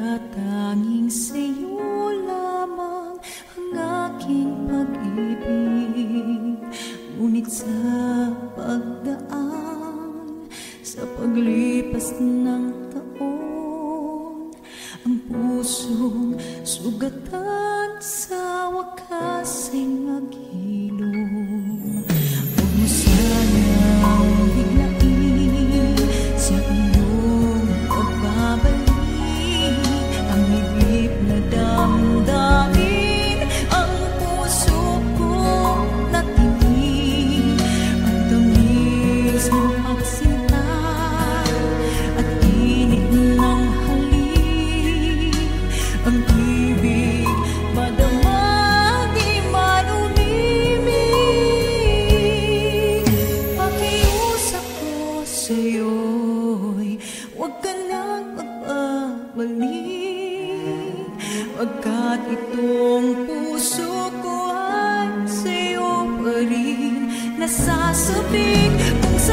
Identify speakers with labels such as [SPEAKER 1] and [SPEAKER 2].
[SPEAKER 1] Tanging sa'yo lamang ang aking pag-ibig. Ngunit sa pagdaan, sa paglipas ng taon, ang pusong sugatan sa wakas ay maghilom. Huwag mo sanang biglain sa iyong pagbabalik ang higit na damdamin, ang puso kong natingin, ang tamis mo pagsinta at init ng halik, ang ibig madama di man umimig. Pakiusap ko sa'yo'y huwag ka nang magbabalik, pagkat itong puso ko ay sa'yo pa rin nasasabik. Kung sa